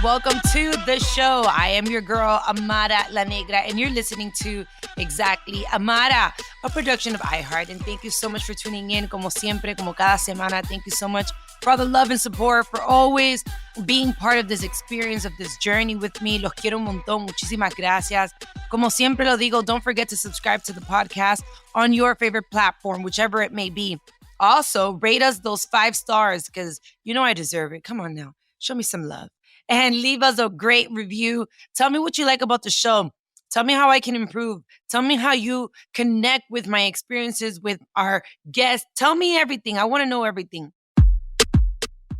Welcome to the show. I am your girl, Amara La Negra, and you're listening to Exactly Amara, a production of iHeart. And thank you so much for tuning in, como siempre, como cada semana. Thank you so much for all the love and support, for always being part of this experience, of this journey with me. Los quiero un montón. Muchísimas gracias. Como siempre lo digo, don't forget to subscribe to the podcast on your favorite platform, whichever it may be. Also, rate us those 5 stars because you know I deserve it. Come on now. Show me some love. And leave us a great review. Tell me what you like about the show. Tell me how I can improve. Tell me how you connect with my experiences with our guests. Tell me everything. I want to know everything.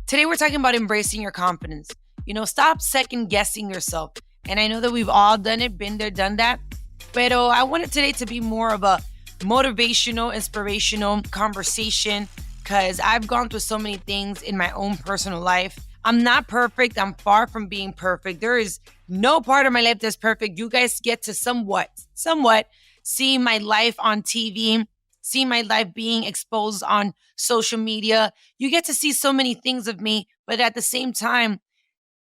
Today, we're talking about embracing your confidence. You know, stop second guessing yourself. And I know that we've all done it, been there, done that. But I wanted today to be more of a motivational, inspirational conversation because I've gone through so many things in my own personal life. I'm not perfect. I'm far from being perfect. There is no part of my life that's perfect. You guys get to somewhat see my life on TV, see my life being exposed on social media. You get to see so many things of me, but at the same time,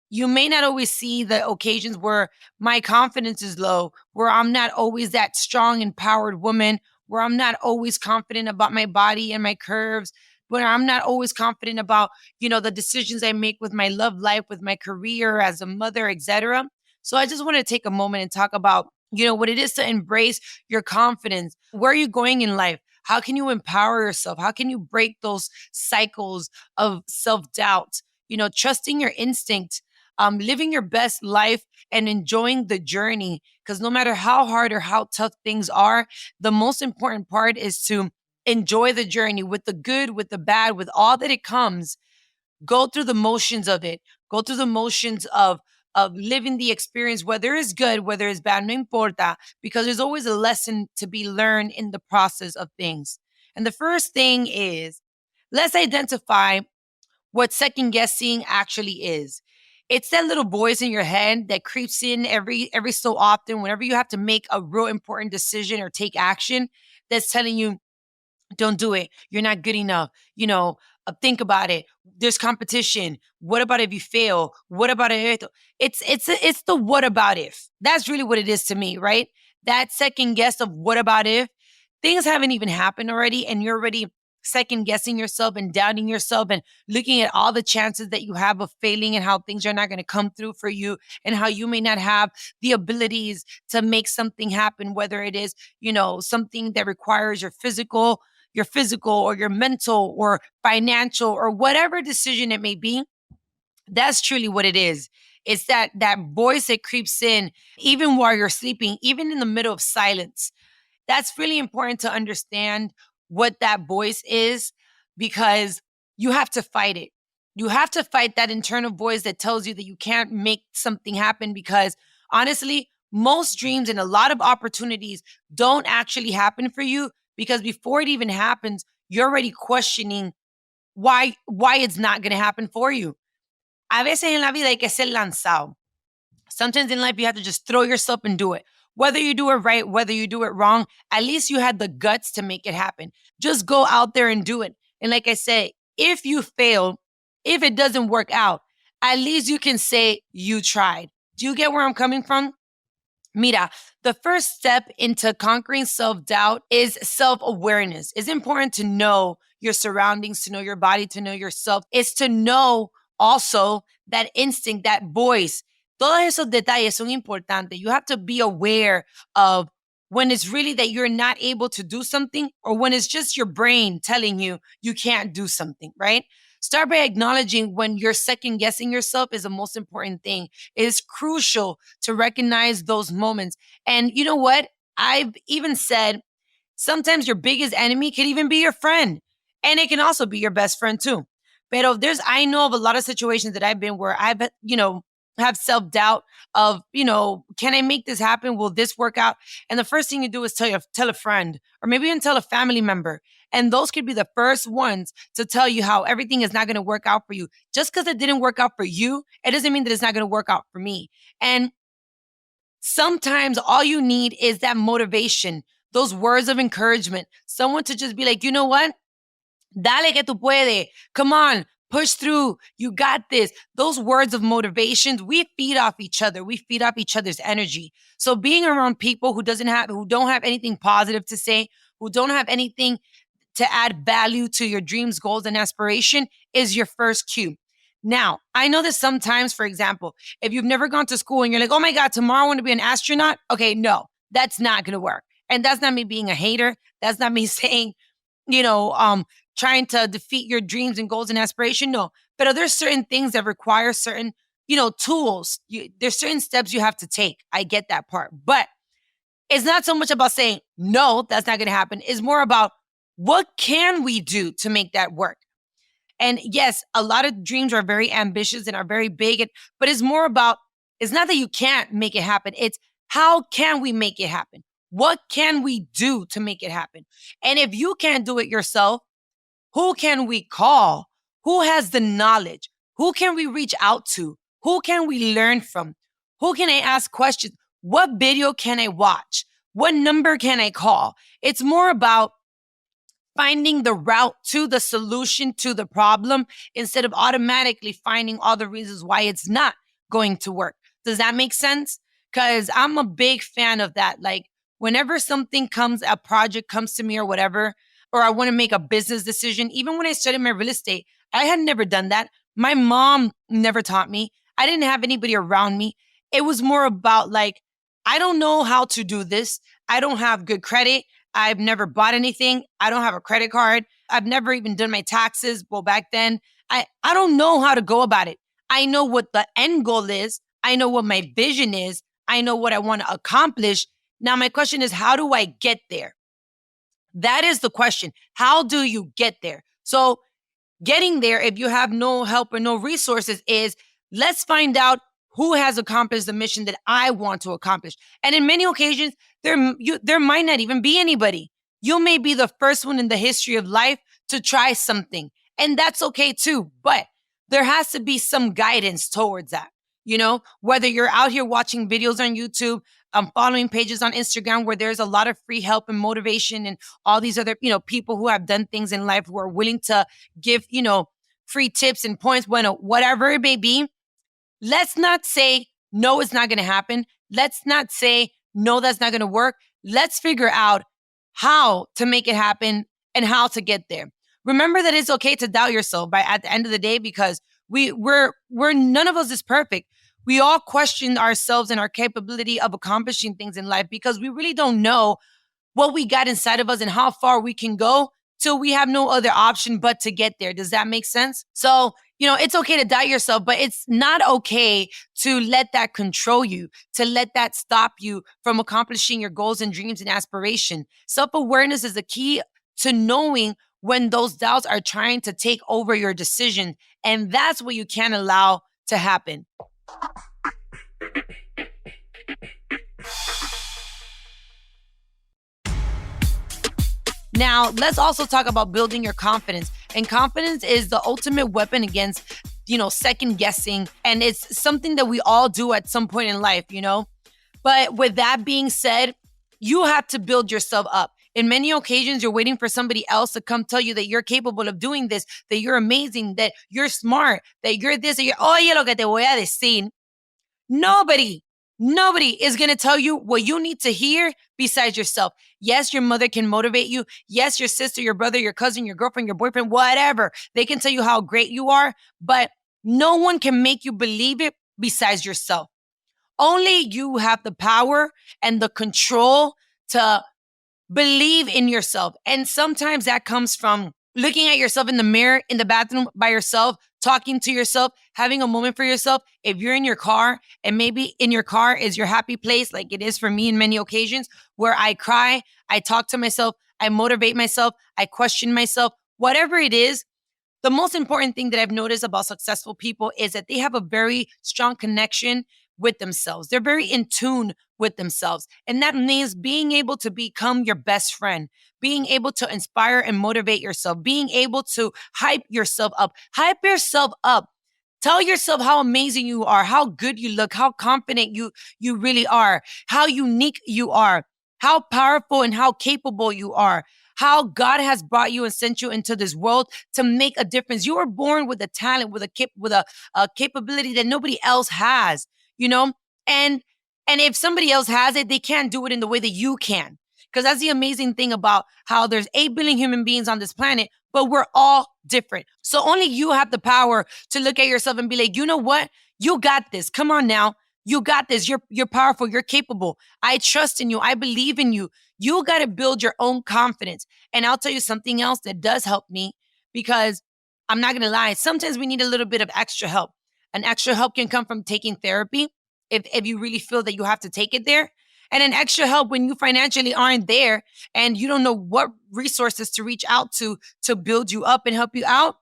you may not always see the occasions where my confidence is low, where I'm not always that strong, empowered woman, where I'm not always confident about my body and my curves, where I'm not always confident about, you know, the decisions I make with my love life, with my career as a mother, etc. So I just want to take a moment and talk about, you know, what it is to embrace your confidence. Where are you going in life? How can you empower yourself? How can you break those cycles of self-doubt? You know, trusting your instinct, living your best life and enjoying the journey. Because no matter how hard or how tough things are, the most important part is to enjoy the journey with the good, with the bad, with all that it comes. Go through the motions of it. Go through the motions of living the experience, whether it's good, whether it's bad, no importa, because there's always a lesson to be learned in the process of things. And the first thing is, let's identify what second guessing actually is. It's that little voice in your head that creeps in every so often whenever you have to make a real important decision or take action that's telling you, don't do it. You're not good enough. You know, think about it. There's competition. What about if you fail? What about if it's the what about if? That's really what it is to me, right? That second guess of what about if things haven't even happened already and you're already second guessing yourself and doubting yourself and looking at all the chances that you have of failing and how things are not going to come through for you and how you may not have the abilities to make something happen, whether it is, you know, something that requires your physical or your mental or financial or whatever decision it may be. That's truly what it is. It's that voice that creeps in even while you're sleeping, even in the middle of silence. That's really important to understand what that voice is because you have to fight it. You have to fight that internal voice that tells you that you can't make something happen because honestly, most dreams and a lot of opportunities don't actually happen for you because before it even happens, you're already questioning why it's not going to happen for you. A veces en la vida hay que ser lanzado. Sometimes in life, you have to just throw yourself and do it. Whether you do it right, whether you do it wrong, at least you had the guts to make it happen. Just go out there and do it. And like I said, if you fail, if it doesn't work out, at least you can say you tried. Do you get where I'm coming from? Mira, the first step into conquering self-doubt is self-awareness. It's important to know your surroundings, to know your body, to know yourself. It's to know also that instinct, that voice. Todos esos detalles son importantes. You have to be aware of when it's really that you're not able to do something or when it's just your brain telling you you can't do something, right? Start by acknowledging when you're second guessing yourself is the most important thing. It is crucial to recognize those moments. And you know what? I've even said sometimes your biggest enemy can even be your friend. And it can also be your best friend too. But I know of a lot of situations that I've been where I've, have self-doubt of, can I make this happen? Will this work out? And the first thing you do is tell a friend or maybe even tell a family member. And those could be the first ones to tell you how everything is not going to work out for you. Just because it didn't work out for you, it doesn't mean that it's not going to work out for me. And sometimes all you need is that motivation, those words of encouragement, someone to just be like, you know what? Dale que tú puedes. Come on. push through, you got this. Those words of motivation, we feed off each other. We feed off each other's energy. So being around people who don't have anything positive to say, who don't have anything to add value to your dreams, goals, and aspiration is your first cue. Now, I know that sometimes, for example, if you've never gone to school and you're like, oh my God, tomorrow I want to be an astronaut. Okay, no, that's not going to work. And that's not me being a hater. That's not me saying, you know, trying to defeat your dreams and goals and aspiration. No, but there's certain things that require certain, tools. There's certain steps you have to take. I get that part. But it's not so much about saying, no, that's not going to happen. It's more about what can we do to make that work? And yes, a lot of dreams are very ambitious and are very big, but it's more about, it's not that you can't make it happen. It's how can we make it happen? What can we do to make it happen? And if you can't do it yourself, who can we call? Who has the knowledge? Who can we reach out to? Who can we learn from? Who can I ask questions? What video can I watch? What number can I call? It's more about finding the route to the solution to the problem instead of automatically finding all the reasons why it's not going to work. Does that make sense? Because I'm a big fan of that. Like whenever a project comes to me or whatever, or I want to make a business decision, even when I studied my real estate, I had never done that. My mom never taught me. I didn't have anybody around me. It was more about like, I don't know how to do this. I don't have good credit. I've never bought anything. I don't have a credit card. I've never even done my taxes. Well, back then, I don't know how to go about it. I know what the end goal is. I know what my vision is. I know what I want to accomplish. Now, my question is, how do I get there? That is the question. How do you get there? So getting there, if you have no help or no resources, is let's find out who has accomplished the mission that I want to accomplish. And in many occasions, there might not even be anybody. You may be the first one in the history of life to try something. And that's okay too. But there has to be some guidance towards that. Whether you're out here watching videos on YouTube, following pages on Instagram where there's a lot of free help and motivation and all these other, people who have done things in life who are willing to give, free tips and points, whatever it may be. Let's not say, no, it's not going to happen. Let's not say, no, that's not going to work. Let's figure out how to make it happen and how to get there. Remember that it's okay to doubt yourself at the end of the day, because we're none of us is perfect. We all question ourselves and our capability of accomplishing things in life because we really don't know what we got inside of us and how far we can go till we have no other option but to get there. Does that make sense? So, it's okay to doubt yourself, but it's not okay to let that control you, to let that stop you from accomplishing your goals and dreams and aspiration. Self-awareness is the key to knowing when those doubts are trying to take over your decision. And that's what you can't allow to happen. Now, let's also talk about building your confidence. And confidence is the ultimate weapon against, second guessing. And it's something that we all do at some point in life, But with that being said, you have to build yourself up. In many occasions, you're waiting for somebody else to come tell you that you're capable of doing this, that you're amazing, that you're smart, that you're this, that you're, oye, lo que te voy a decir. Nobody is going to tell you what you need to hear besides yourself. Yes, your mother can motivate you. Yes, your sister, your brother, your cousin, your girlfriend, your boyfriend, whatever. They can tell you how great you are, but no one can make you believe it besides yourself. Only you have the power and the control to believe in yourself. And sometimes that comes from looking at yourself in the mirror, in the bathroom by yourself, talking to yourself, having a moment for yourself. If you're in your car, and maybe in your car is your happy place, like it is for me in many occasions, where I cry, I talk to myself, I motivate myself, I question myself, whatever it is. The most important thing that I've noticed about successful people is that they have a very strong connection with themselves. They're very in tune with themselves. And that means being able to become your best friend, being able to inspire and motivate yourself, being able to hype yourself up. Hype yourself up. Tell yourself how amazing you are, how good you look, how confident you really are, how unique you are, how powerful and how capable you are, how God has brought you and sent you into this world to make a difference. You were born with a talent, with a capability that nobody else has, you know? And if somebody else has it, they can't do it in the way that you can. Because that's the amazing thing about how there's 8 billion human beings on this planet, but we're all different. So only you have the power to look at yourself and be like, you know what? You got this. Come on now. You got this. You're powerful. You're capable. I trust in you. I believe in you. You got to build your own confidence. And I'll tell you something else that does help me, because I'm not going to lie. Sometimes we need a little bit of extra help. An extra help can come from taking therapy if you really feel that you have to take it there. And an extra help when you financially aren't there and you don't know what resources to reach out to build you up and help you out.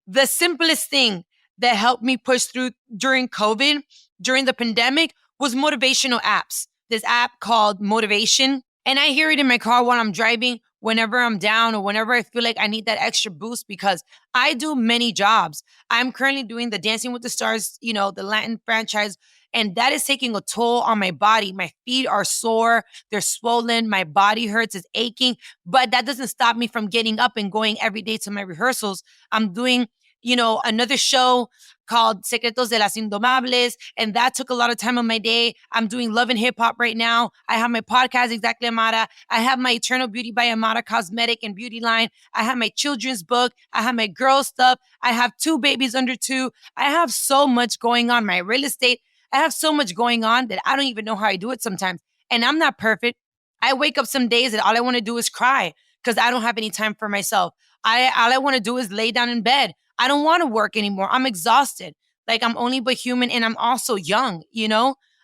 The simplest thing that helped me push through during COVID, during the pandemic, was motivational apps. This app called Motivation. And I hear it in my car while I'm driving, whenever I'm down or whenever I feel like I need that extra boost, because I do many jobs. I'm currently doing the Dancing with the Stars, the Latin franchise. And that is taking a toll on my body. My feet are sore. They're swollen. My body hurts. It's aching. But that doesn't stop me from getting up and going every day to my rehearsals. I'm doing, another show called Secretos de las Indomables. And that took a lot of time of my day. I'm doing Love and Hip Hop right now. I have my podcast, Exactly Amara. I have my Eternal Beauty by Amara cosmetic and beauty line. I have my children's book. I have my girl stuff. I have 2 babies under 2. I have so much going on. My real estate. I have so much going on that I don't even know how I do it sometimes. And I'm not perfect. I wake up some days and all I want to do is cry because I don't have any time for myself. All I want to do is lay down in bed. I don't want to work anymore. I'm exhausted. Like, I'm only but human, and I'm also young,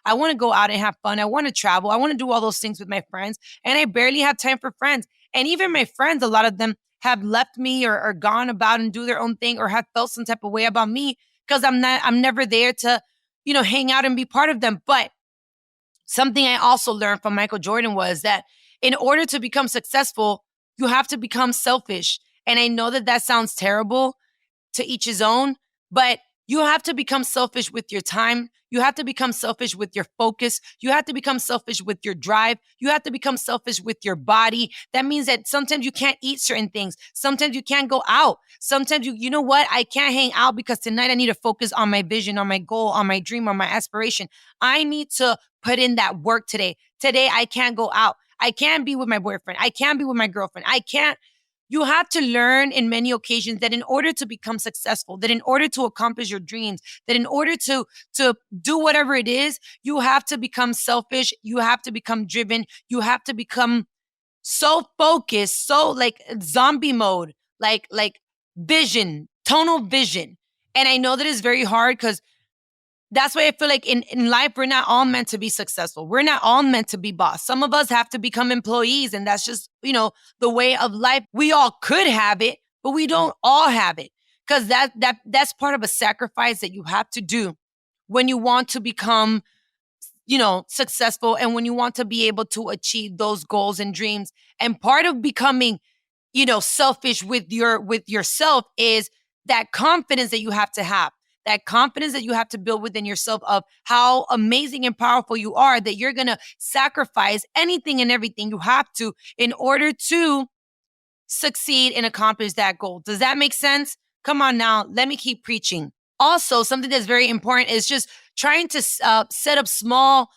I want to go out and have fun. I want to travel. I want to do all those things with my friends, and I barely have time for friends. And even my friends, a lot of them have left me or gone about and do their own thing or have felt some type of way about me because I'm never there to hang out and be part of them. But something I also learned from Michael Jordan was that in order to become successful, you have to become selfish. And I know that sounds terrible, to each his own, but you have to become selfish with your time. You have to become selfish with your focus. You have to become selfish with your drive. You have to become selfish with your body. That means that sometimes you can't eat certain things. Sometimes you can't go out. Sometimes you know what? I can't hang out because tonight I need to focus on my vision, on my goal, on my dream, on my aspiration. I need to put in that work today. Today I can't go out. I can't be with my boyfriend. I can't be with my girlfriend. You have to learn in many occasions that in order to become successful, that in order to accomplish your dreams, that in order to do whatever it is, you have to become selfish. You have to become driven. You have to become so focused, so like zombie mode, like vision, tunnel vision. And I know that it's very hard because that's why I feel like in life, we're not all meant to be successful. We're not all meant to be boss. Some of us have to become employees, and that's just, the way of life. We all could have it, but we don't all have it, because that's part of a sacrifice that you have to do when you want to become, successful, and when you want to be able to achieve those goals and dreams. And part of becoming, selfish with yourself is that confidence that you have to have. That confidence that you have to build within yourself of how amazing and powerful you are, that you're going to sacrifice anything and everything you have to in order to succeed and accomplish that goal. Does that make sense? Come on now, let me keep preaching. Also, something that's very important is just trying to set up small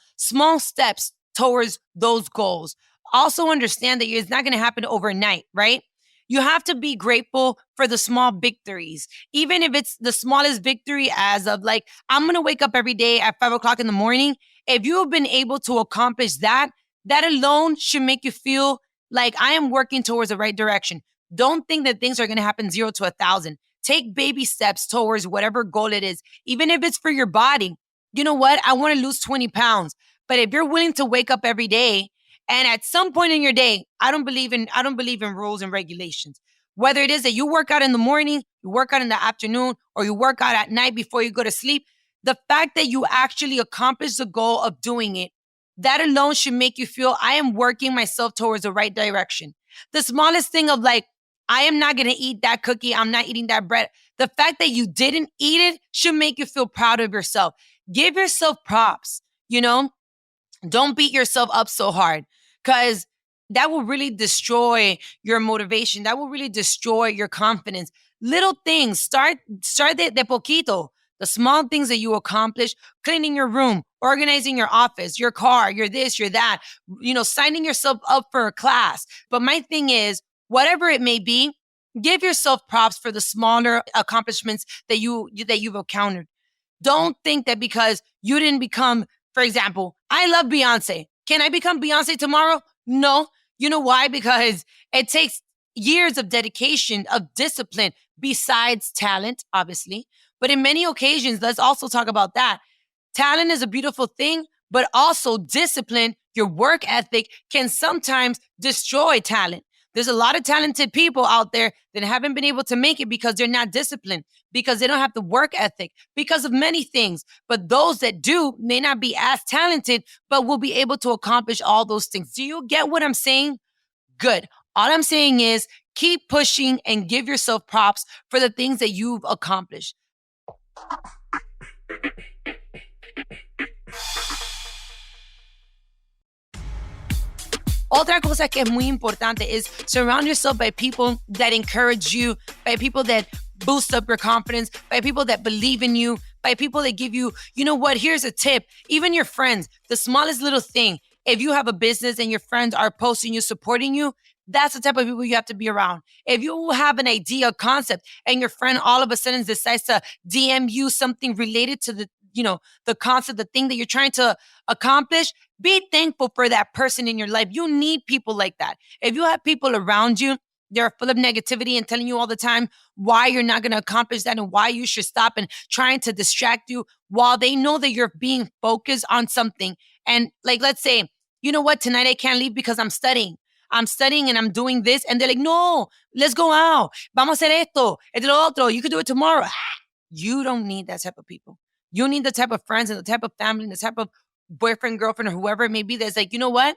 steps towards those goals. Also understand that it's not going to happen overnight, right? You have to be grateful for the small victories, even if it's the smallest victory as of like, I'm going to wake up every day at 5:00 in the morning. If you have been able to accomplish that alone should make you feel like I am working towards the right direction. Don't think that things are going to happen 0 to 1,000. Take baby steps towards whatever goal it is, even if it's for your body. You know what? I want to lose 20 pounds. But if you're willing to wake up every day, and at some point in your day, I don't believe in rules and regulations. Whether it is that you work out in the morning, you work out in the afternoon, or you work out at night before you go to sleep, the fact that you actually accomplish the goal of doing it, that alone should make you feel I am working myself towards the right direction. The smallest thing of like, I am not going to eat that cookie. I'm not eating that bread. The fact that you didn't eat it should make you feel proud of yourself. Give yourself props, Don't beat yourself up so hard, because that will really destroy your motivation. That will really destroy your confidence. Little things, start de poquito. The small things that you accomplish, cleaning your room, organizing your office, your car, your this, your that, signing yourself up for a class. But my thing is, whatever it may be, give yourself props for the smaller accomplishments that you've encountered. Don't think that because you didn't become, for example, I love Beyonce. Can I become Beyonce tomorrow? No. You know why? Because it takes years of dedication, of discipline, besides talent, obviously. But in many occasions, let's also talk about that. Talent is a beautiful thing, but also discipline, your work ethic can sometimes destroy talent. There's a lot of talented people out there that haven't been able to make it because they're not disciplined, because they don't have the work ethic, because of many things. But those that do may not be as talented, but will be able to accomplish all those things. Do you get what I'm saying? Good. All I'm saying is keep pushing and give yourself props for the things that you've accomplished. Otra cosa que es muy importante is surround yourself by people that encourage you, by people that boost up your confidence, by people that believe in you, by people that give you, you know what, here's a tip. Even your friends, the smallest little thing. If you have a business and your friends are posting you, supporting you, that's the type of people you have to be around. If you have an idea, a concept, and your friend all of a sudden decides to DM you something related to the concept, the thing that you're trying to accomplish, be thankful for that person in your life. You need people like that. If you have people around you, they're full of negativity and telling you all the time why you're not going to accomplish that and why you should stop and trying to distract you while they know that you're being focused on something. And like, let's say, you know what, tonight I can't leave because I'm studying. I'm studying and I'm doing this. And they're like, no, let's go out. Vamos a hacer esto, lo otro. You can do it tomorrow. You don't need that type of people. You need the type of friends and the type of family and the type of boyfriend, girlfriend, or whoever it may be that's like, you know what?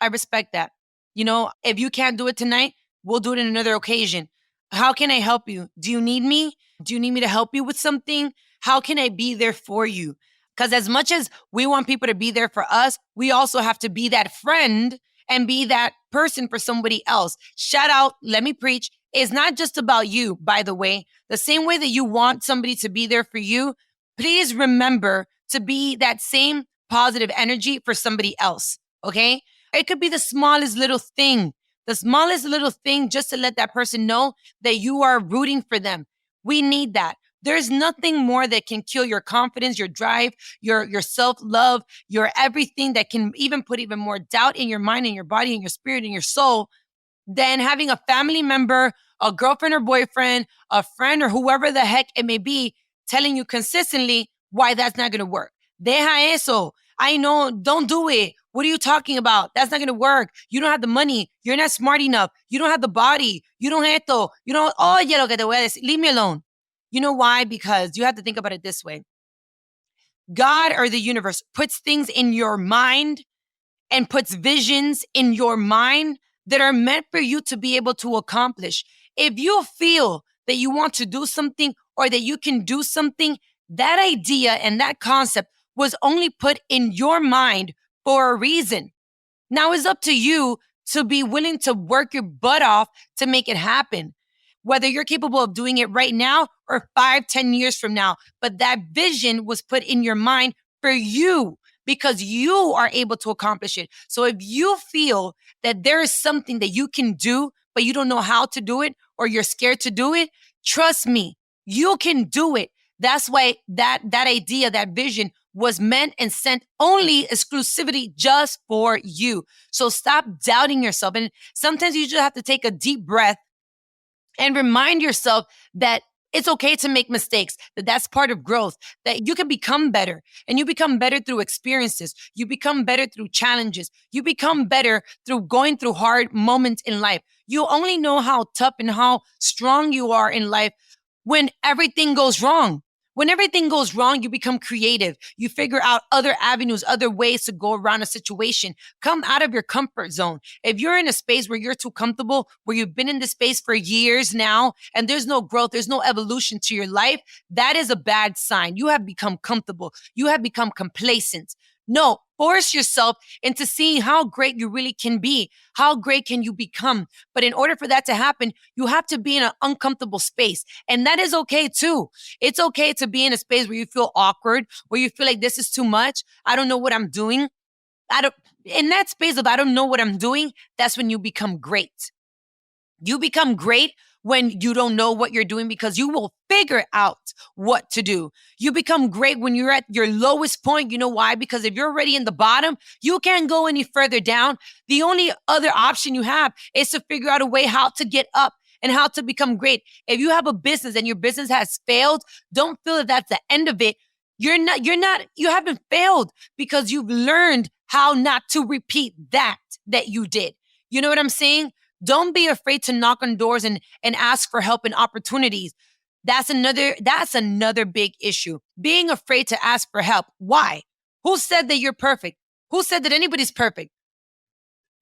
I respect that. If you can't do it tonight, we'll do it in another occasion. How can I help you? Do you need me? Do you need me to help you with something? How can I be there for you? Because as much as we want people to be there for us, we also have to be that friend and be that person for somebody else. Shout out, let me preach. It's not just about you, by the way. The same way that you want somebody to be there for you, please remember to be that same positive energy for somebody else, okay? It could be the smallest little thing just to let that person know that you are rooting for them. We need that. There's nothing more that can kill your confidence, your drive, your self-love, your everything that can even put even more doubt in your mind, in your body, in your spirit, in your soul than having a family member, a girlfriend or boyfriend, a friend or whoever the heck it may be telling you consistently why that's not going to work. Deja eso. I know, don't do it. What are you talking about? That's not going to work. You don't have the money. You're not smart enough. You don't have the body. You don't esto. You don't, oye lo que te voy a decir. Leave me alone. You know why? Because you have to think about it this way. God or the universe puts things in your mind and puts visions in your mind that are meant for you to be able to accomplish. If you feel that you want to do something or that you can do something, that idea and that concept was only put in your mind for a reason. Now it's up to you to be willing to work your butt off to make it happen. Whether you're capable of doing it right now or 5-10 years from now, but that vision was put in your mind for you because you are able to accomplish it. So if you feel that there is something that you can do, but you don't know how to do it or you're scared to do it, trust me, you can do it. That's why that idea, that vision was meant and sent only exclusivity just for you. So stop doubting yourself. And sometimes you just have to take a deep breath and remind yourself that it's okay to make mistakes, that that's part of growth, that you can become better. And you become better through experiences. You become better through challenges. You become better through going through hard moments in life. You only know how tough and how strong you are in life when everything goes wrong. When everything goes wrong, you become creative. You figure out other avenues, other ways to go around a situation. Come out of your comfort zone. If you're in a space where you're too comfortable, where you've been in this space for years now, and there's no growth, there's no evolution to your life, that is a bad sign. You have become comfortable. You have become complacent. No, force yourself into seeing how great you really can be. How great can you become? But in order for that to happen, you have to be in an uncomfortable space. And that is okay too. It's okay to be in a space where you feel awkward, where you feel like this is too much. I don't know what I'm doing. In that space of I don't know what I'm doing, that's when you become great. You become great when you don't know what you're doing because you will figure out what to do. You become great when you're at your lowest point. You know why? Because if you're already in the bottom, you can't go any further down. The only other option you have is to figure out a way how to get up and how to become great. If you have a business and your business has failed, don't feel that that's the end of it. You haven't failed because you've learned how not to repeat that you did. You know what I'm saying? Don't be afraid to knock on doors and ask for help and opportunities. That's another big issue. Being afraid to ask for help. Why? Who said that you're perfect? Who said that anybody's perfect?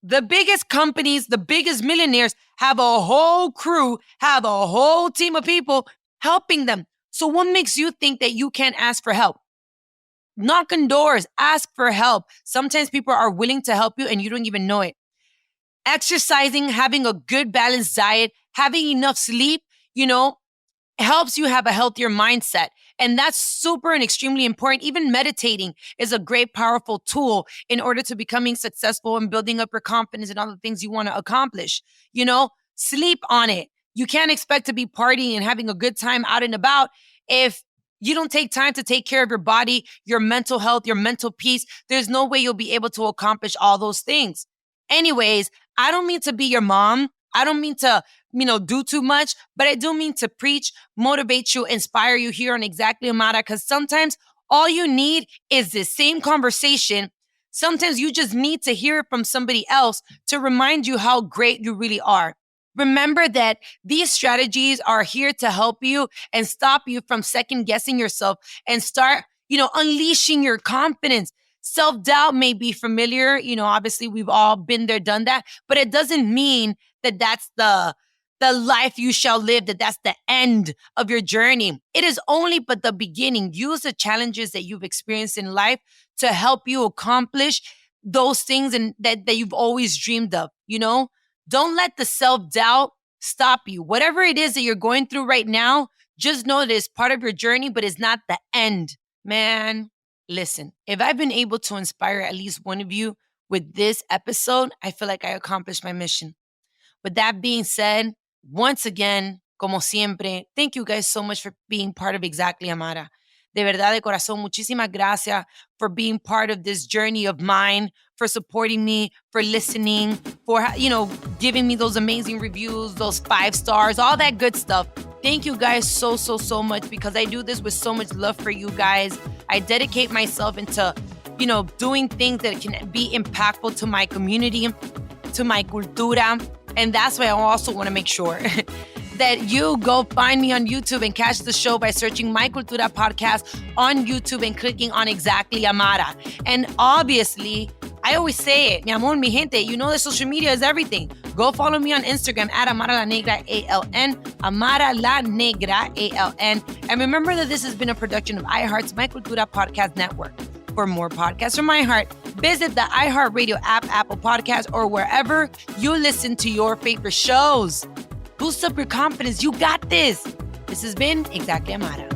The biggest companies, the biggest millionaires have a whole crew, have a whole team of people helping them. So what makes you think that you can't ask for help? Knock on doors, ask for help. Sometimes people are willing to help you and you don't even know it. Exercising, having a good balanced diet, having enough sleep, helps you have a healthier mindset. And that's super and extremely important. Even meditating is a great, powerful tool in order to becoming successful and building up your confidence and all the things you want to accomplish. Sleep on it. You can't expect to be partying and having a good time out and about if you don't take time to take care of your body, your mental health, your mental peace. There's no way you'll be able to accomplish all those things. Anyways, I don't mean to be your mom. I don't mean to, do too much, but I do mean to preach, motivate you, inspire you here on Exactly Amara, because sometimes all you need is this same conversation. Sometimes you just need to hear it from somebody else to remind you how great you really are. Remember that these strategies are here to help you and stop you from second guessing yourself and start, unleashing your confidence. Self-doubt may be familiar. Obviously we've all been there, done that, but it doesn't mean that that's the life you shall live, that's the end of your journey. It is only but the beginning. Use the challenges that you've experienced in life to help you accomplish those things and that you've always dreamed of. Don't let the self-doubt stop you. Whatever it is that you're going through right now, just know that it's part of your journey, but it's not the end, man. Listen, if I've been able to inspire at least one of you with this episode, I feel like I accomplished my mission. With that being said, once again, como siempre, thank you guys so much for being part of Exactly Amara. De verdad, de corazón, muchísimas gracias for being part of this journey of mine, for supporting me, for listening, for, giving me those amazing reviews, those 5 stars, all that good stuff. Thank you guys so, so, so much because I do this with so much love for you guys. I dedicate myself into, doing things that can be impactful to my community, to my cultura. And that's why I also want to make sure that you go find me on YouTube and catch the show by searching My Cultura podcast on YouTube and clicking on Exactly Amara. And obviously, I always say it, mi amor, mi gente, that social media is everything. Go follow me on Instagram at Amara La Negra, ALN, Amara La Negra, ALN. And remember that this has been a production of iHeart's My Cultura Podcast Network. For more podcasts from iHeart, visit the iHeartRadio app, Apple Podcasts, or wherever you listen to your favorite shows. Boost up your confidence. You got this. This has been Exactly Amara.